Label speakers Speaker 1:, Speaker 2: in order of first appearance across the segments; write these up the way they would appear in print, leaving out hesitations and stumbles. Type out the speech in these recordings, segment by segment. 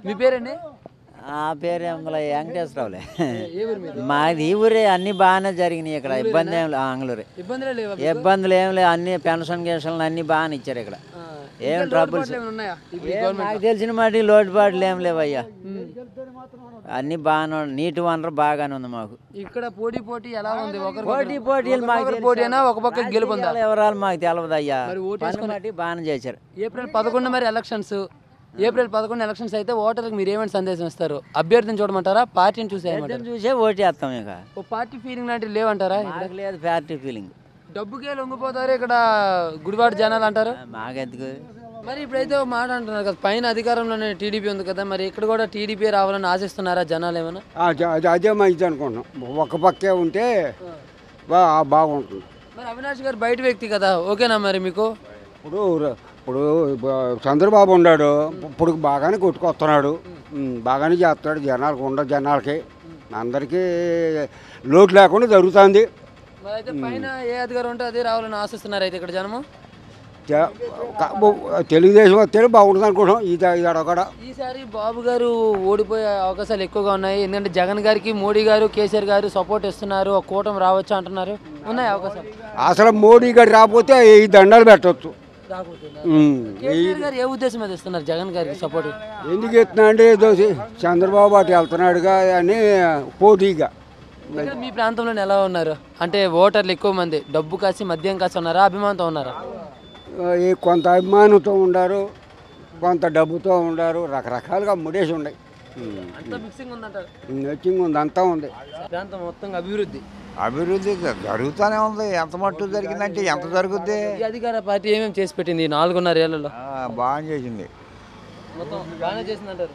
Speaker 1: మీ పేరండి?
Speaker 2: ఆ పేరు వెంకటేశ్వరరావులే. మాది ఈ ఊరే. అన్ని బాగానే జరిగినాయి ఇక్కడ. ఇబ్బంది ఏం లేదు. ఆంగ్లూరే ఇబ్బందులు ఏం లేవు. అన్ని పెన్షన్ గిన్షన్లు అన్ని బాగానే ఇచ్చారు ఇక్కడ. ఏం ట్రబుల్స్ నాకు తెలిసిన మాట లోటుపాట్లు ఏం లేవయ్యా. అన్ని బాగానే నీటి వనరు బాగానే ఉంది మాకు
Speaker 1: ఇక్కడ. పోటీ ఎలా ఉంది?
Speaker 2: పోటీలు మాకు
Speaker 1: ఒక పక్క గెలుపొందా?
Speaker 2: ఎవరాలు మాకు తెలియదు అయ్యా. బాగానే చేశారు.
Speaker 1: ఏప్రిల్ 11 మరి ఎలక్షన్స్. ఏప్రిల్ 11 ఎలక్షన్స్ అయితే ఓటర్కి మీరు ఏమైనా సందేశం ఇస్తారు? అభ్యర్థిని చూడమంటారా, పార్టీని
Speaker 2: చూసే ఓటేస్తాం. ఇక
Speaker 1: ఓ పార్టీ ఫీలింగ్ లాంటివి లేవంటారా?
Speaker 2: లేదు పార్టీ ఫీలింగ్.
Speaker 1: డబ్బుకే లొంగిపోతారు ఇక్కడ గుడివాడ జనాలు అంటారు.
Speaker 2: మాకెందుకు
Speaker 1: మరి ఇప్పుడైతే ఒక మాట అంటున్నారు కదా, పైన అధికారంలోనే టీడీపీ ఉంది కదా, మరి ఇక్కడ కూడా టీడీపీ రావాలని ఆశిస్తున్నారా జనాలు ఏమైనా?
Speaker 3: అదే మంచిది అనుకుంటున్నాం. ఒక పక్కే ఉంటే బాగుంటుంది.
Speaker 1: మరి అవినాష్ గారు బయట వ్యక్తి కదా, ఓకేనా మరి మీకు?
Speaker 3: ఇప్పుడు చంద్రబాబు ఉన్నాడు. ఇప్పుడు బాగానే కొట్టుకొస్తున్నాడు. బాగానే చేస్తున్నాడు. జనాలకి అందరికీ లోటు లేకుండా జరుగుతుంది.
Speaker 1: మరి అయితే పైన ఏ అధికారం ఉంటే అదే రావాలని ఆశిస్తున్నారు అయితే ఇక్కడ జనము?
Speaker 3: తెలుగుదేశం వస్తేనే బాగుంటుంది అనుకుంటున్నాం. ఇది
Speaker 1: ఈసారి బాబు గారు ఓడిపోయే అవకాశాలు ఎక్కువగా ఉన్నాయి. ఎందుకంటే జగన్ గారికి మోడీ గారు, కేసీఆర్ గారు సపోర్ట్ ఇస్తున్నారు. ఒక కూటమి రావచ్చు అంటున్నారు. ఉన్నాయి అవకాశాలు.
Speaker 3: అసలు మోడీ గారు రాకపోతే ఈ దండాలు పెట్టవచ్చు.
Speaker 1: కేసీఆర్ గారు ఏ ఉద్దేశం మీద ఇస్తున్నారు జగన్ గారికి సపోర్ట్?
Speaker 3: ఎందుకు ఇస్తున్నా అంటే చంద్రబాబు అటు వెళ్తున్నాడుగా అని పోటీగా.
Speaker 1: మీ ప్రాంతంలో ఎలా ఉన్నారు అంటే ఓటర్లు ఎక్కువ మంది డబ్బు కాసి మద్యం కాసి ఉన్నారా, అభిమానంతో ఉన్నారా?
Speaker 3: కొంత అభిమానంతో ఉండారు, కొంత డబ్బుతో ఉండారు. రకరకాలుగా ముడేసి ఉన్నాయి.
Speaker 1: మిక్సింగ్
Speaker 3: ఉంది. అంతా ఉంది.
Speaker 1: ప్రాంతం మొత్తం అభివృద్ధి
Speaker 4: జరుగుతూనే ఉంది. ఎంత మట్టు జరిగిందంటే ఎంత జరుగుద్ది.
Speaker 1: అధికార పార్టీ ఏమేమి చేసి పెట్టింది 4.5 ఏళ్లలో?
Speaker 4: బాగా చేసింది.
Speaker 1: మొత్తం బాగానే చేసింది అంటారు.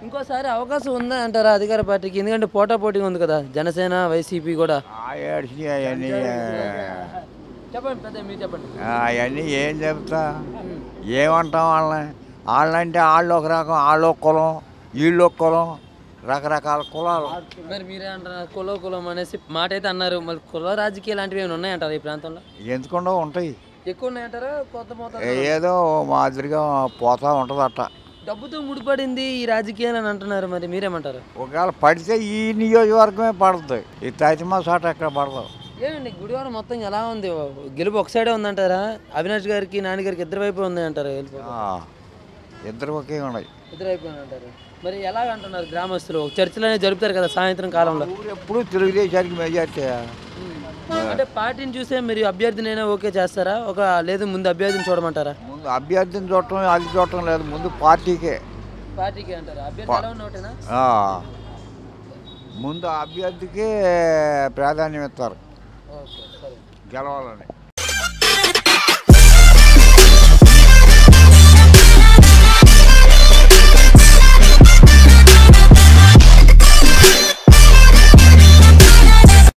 Speaker 1: ఇంకోసారి అవకాశం ఉందా అంటారా అధికార పార్టీకి? ఎందుకంటే పోటీ ఉంది కదా, జనసేన వైసీపీ కూడా. చెప్పండి, మీరు చెప్పండి.
Speaker 4: అవన్నీ ఏం చెప్తా, ఏమంటాం వాళ్ళంటే వాళ్ళు ఒక రకం, వాళ్ళు ఒక కులం, వీళ్ళు ఒక కులం, రకరకాల కులాలు.
Speaker 1: మరి మీరే అంటారు కులం అనేసి మాట అయితే అన్నారు. మరి కుల రాజకీయాలు లాంటివి ఏమైనా ఉన్నాయంటారు ఈ ప్రాంతంలో?
Speaker 4: ఎందుకుండా ఉంటాయి.
Speaker 1: ఎక్కువ ఉన్నాయంటారా? కొత్త
Speaker 4: ఏదో మాదిరిగా పోతా ఉంటుంది అట్ట.
Speaker 1: డబ్బుతో ముడిపడింది ఈ రాజకీయాలు అని అంటున్నారు. మరి మీరేమంటారు?
Speaker 4: ఒకవేళ పడితే ఈ నియోజకవర్గమే పడుతుంది. ఈ తైతమా చోట ఎక్కడ పడదు.
Speaker 1: ఏమండి గుడివారం మొత్తం ఎలా ఉంది? గెలుపు ఒక సైడే ఉందంటారా? అవినాష్ గారికి, నాని గారికి ఇద్దరు వైపు ఉంది అంటారు.
Speaker 4: ఇద్దరు ఒకే ఉన్నాయి.
Speaker 1: ఇద్దరు వైపు అంటారు. మరి ఎలాగ అంటున్నారు గ్రామస్తులు? చర్చలనే జరుపుతారు కదా సాయంత్రం కాలంలో.
Speaker 4: ఎప్పుడు తెలుగుదేశానికి మెజార్టీ.
Speaker 1: అంటే పార్టీని చూసే మీరు అభ్యర్థినైనా ఓకే చేస్తారా? లేదు ముందు అభ్యర్థిని చూడమంటారా?
Speaker 4: ముందు అభ్యర్థిని చూడటం అది చూడటం లేదు, ముందు పార్టీకే
Speaker 1: అంటారా? అభ్యర్థి ఎలా ఉన్నోటేనా?
Speaker 4: ముందు అభ్యర్థికే ప్రాధాన్యం ఇస్తారు గెలవాలని.